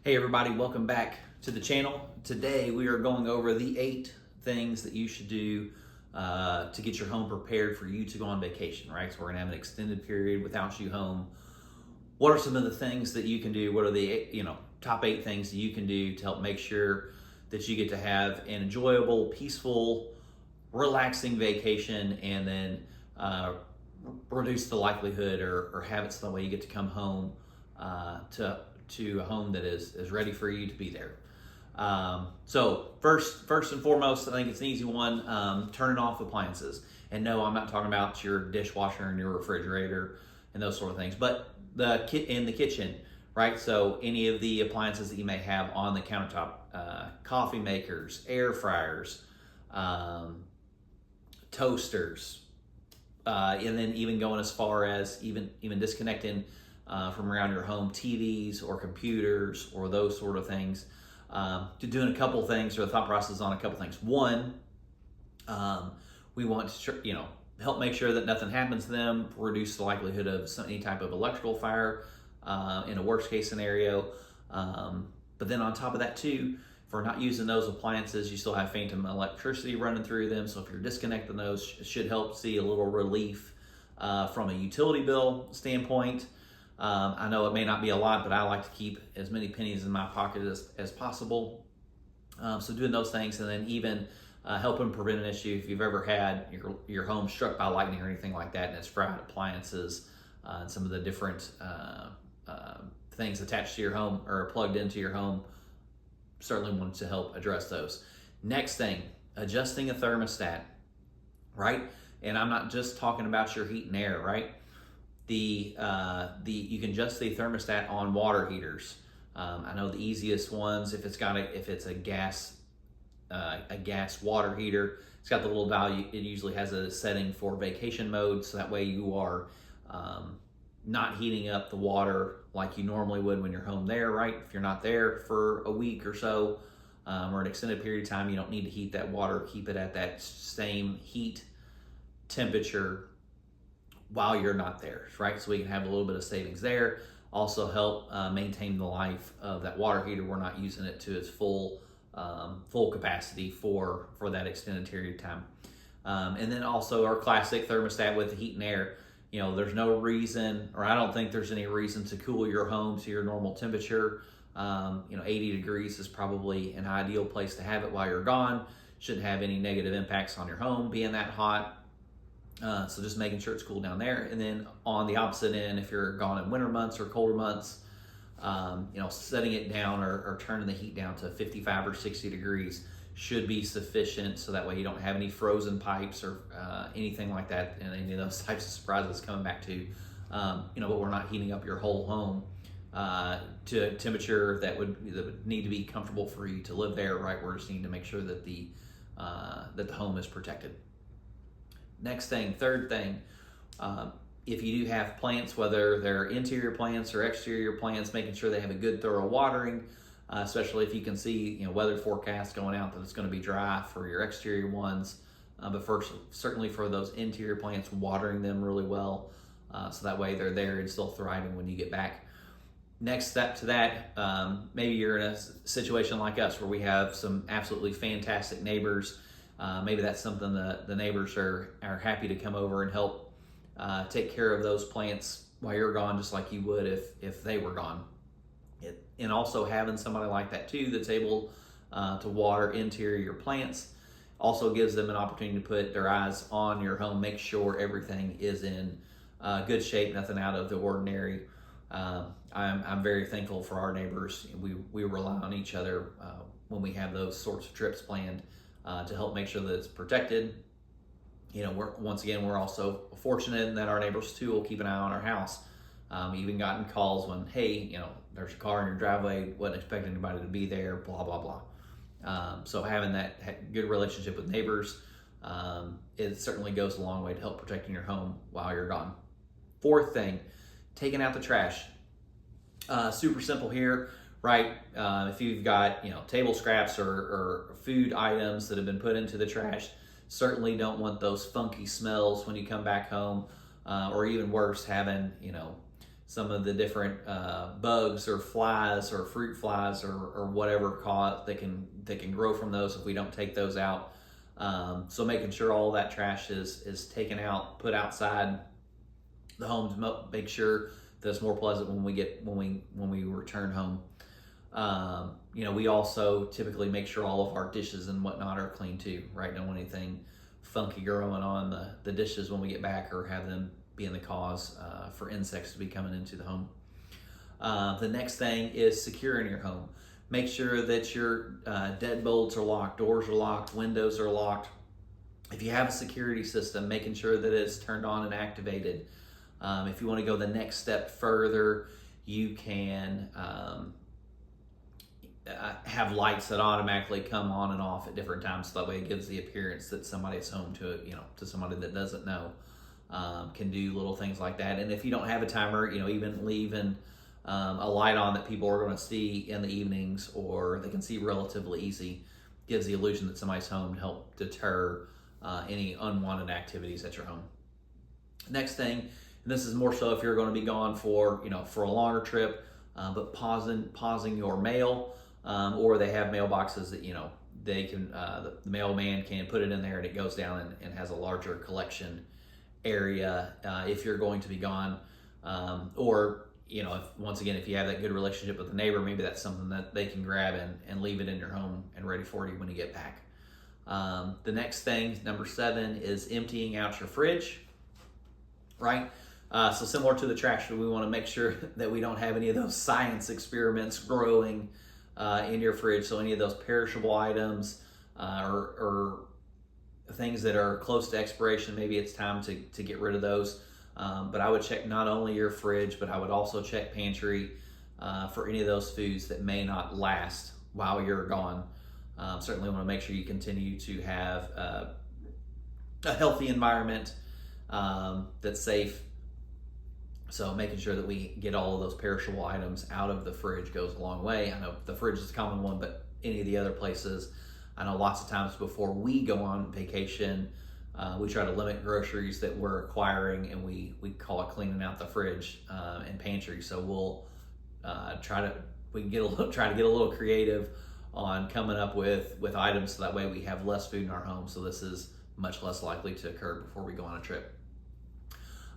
Hey everybody, welcome back to the channel. Today we are going over the 8 things that you should do to get your home prepared for you to go on vacation, right? So we're gonna have an extended period without you home. What are some of the things that you can do? What are the top 8 things that you can do to help make sure that you get to have an enjoyable, peaceful, relaxing vacation, and then reduce the likelihood or have it so that way you get to come home to a home that is ready for you to be there. So first and foremost, I think it's an easy one, turning off appliances. And no, I'm not talking about your dishwasher and your refrigerator and those sort of things, but in the kitchen, right? So any of the appliances that you may have on the countertop, coffee makers, air fryers, toasters, and then even going as far as even disconnecting from around your home, TVs or computers or those sort of things, to doing a couple things, or the thought process on a couple things. One, we want to help make sure that nothing happens to them, reduce the likelihood of any type of electrical fire in a worst case scenario. But then on top of that too, if we're not using those appliances, you still have phantom electricity running through them. So if you're disconnecting those, it should help see a little relief from a utility bill standpoint. I know it may not be a lot, but I like to keep as many pennies in my pocket as possible. So doing those things, and then even helping prevent an issue if you've ever had your home struck by lightning or anything like that, and it's fried appliances and some of the different things attached to your home or plugged into your home. Certainly want to help address those. Next thing, adjusting a thermostat, right? And I'm not just talking about your heat and air, right? You can adjust the thermostat on water heaters. I know the easiest ones, if it's a gas water heater, it's got the little value. It usually has a setting for vacation mode, so that way you are not heating up the water like you normally would when you're home there, right? If you're not there for a week or so, or an extended period of time, you don't need to heat that water. Keep it at that same heat temperature while you're not there, right? So we can have a little bit of savings there. Also help maintain the life of that water heater. We're not using it to its full capacity for that extended period of time. And then also our classic thermostat with the heat and air. There's no reason, or I don't think there's any reason to cool your home to your normal temperature. 80 degrees is probably an ideal place to have it while you're gone. Shouldn't have any negative impacts on your home being that hot. So just making sure it's cool down there. And then on the opposite end, if you're gone in winter months or colder months, setting it down or turning the heat down to 55 or 60 degrees should be sufficient. So that way you don't have any frozen pipes or anything like that, and any of those types of surprises coming back to, but we're not heating up your whole home to a temperature that would need to be comfortable for you to live there, right? We're just needing to make sure that the home is protected. Next thing, third thing, if you do have plants, whether they're interior plants or exterior plants, making sure they have a good thorough watering, especially if you can see weather forecasts going out that it's going to be dry for your exterior ones. But first, certainly for those interior plants, watering them really well, so that way they're there and still thriving when you get back. Next step to that, maybe you're in a situation like us where we have some absolutely fantastic neighbors. Maybe that's something that the neighbors are happy to come over and help take care of those plants while you're gone, just like you would if they were gone. And also having somebody like that too that's able to water interior plants also gives them an opportunity to put their eyes on your home, make sure everything is in good shape, nothing out of the ordinary. I'm very thankful for our neighbors. We rely on each other when we have those sorts of trips planned to help make sure that it's protected. We're also fortunate in that our neighbors too will keep an eye on our house. Even gotten calls when, hey, there's a car in your driveway, wasn't expecting anybody to be there, blah, blah, blah. So having that good relationship with neighbors, it certainly goes a long way to help protecting your home while you're gone. Fourth thing, taking out the trash. Super simple here, right? If you've got table scraps or food items that have been put into the trash, certainly don't want those funky smells when you come back home, or even worse, having some of the different bugs or flies or fruit flies or whatever that can grow from those if we don't take those out. So making sure all that trash is taken out, put outside the home to make sure that it's more pleasant when we return home. We also typically make sure all of our dishes and whatnot are clean too, right? Don't want anything funky growing on the dishes when we get back, or have them being the cause for insects to be coming into the home. The next thing is securing your home. Make sure that your deadbolts are locked, doors are locked, windows are locked. If you have a security system, making sure that it's turned on and activated. If you want to go the next step further, you can have lights that automatically come on and off at different times, so that way it gives the appearance that somebody's home to somebody that doesn't know. Can do little things like that. And if you don't have a timer, even leaving a light on that people are going to see in the evenings, or they can see relatively easy, gives the illusion that somebody's home to help deter any unwanted activities at your home. Next thing, and this is more so if you're going to be gone for a longer trip, but pausing your mail, or they have mailboxes that they can the mailman can put it in there and it goes down and has a larger collection area if you're going to be gone, or if you have that good relationship with the neighbor, maybe that's something that they can grab and leave it in your home and ready for you when you get back. The next thing, number 7, is emptying out your fridge, right? So similar to the trash, we want to make sure that we don't have any of those science experiments growing in your fridge. So any of those perishable items or things that are close to expiration, maybe it's time to get rid of those. But I would check not only your fridge, but I would also check pantry for any of those foods that may not last while you're gone. Certainly want to make sure you continue to have a healthy environment that's safe. So making sure that we get all of those perishable items out of the fridge goes a long way. I know the fridge is a common one, but any of the other places, I know lots of times before we go on vacation, we try to limit groceries that we're acquiring, and we call it cleaning out the fridge and pantry. So we'll try to get a little creative on coming up with items, so that way we have less food in our home. So this is much less likely to occur before we go on a trip.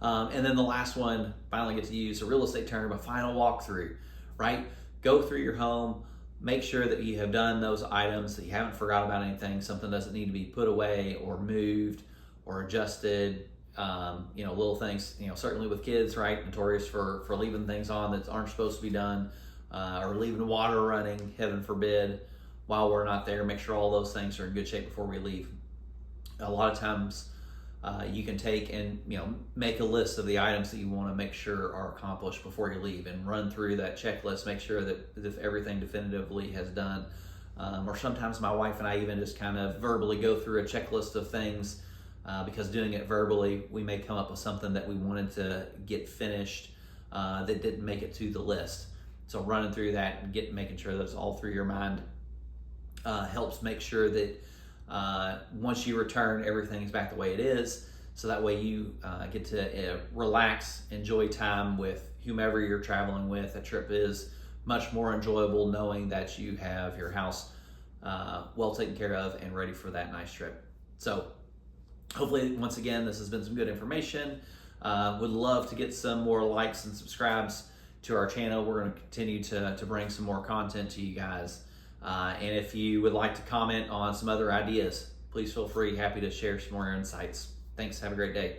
And then the last one, finally get to use a real estate term, a final walkthrough, right? Go through your home, make sure that you have done those items, that you haven't forgot about anything, something doesn't need to be put away or moved or adjusted, little things, certainly with kids, right? Notorious for leaving things on that aren't supposed to be done, or leaving water running, heaven forbid, while we're not there. Make sure all those things are in good shape before we leave. A lot of times, you can take and make a list of the items that you want to make sure are accomplished before you leave, and run through that checklist, make sure that if everything definitively has done. Or sometimes my wife and I even just kind of verbally go through a checklist of things, because doing it verbally, we may come up with something that we wanted to get finished that didn't make it to the list. So running through that and making sure that it's all through your mind helps make sure that once you return, everything's back the way it is. So that way you get to relax, enjoy time with whomever you're traveling with. A trip is much more enjoyable knowing that you have your house well taken care of and ready for that nice trip. So hopefully, once again, this has been some good information. Would love to get some more likes and subscribes to our channel. We're going to continue to bring some more content to you guys. And if you would like to comment on some other ideas, please feel free. Happy to share some more insights. Thanks. Have a great day.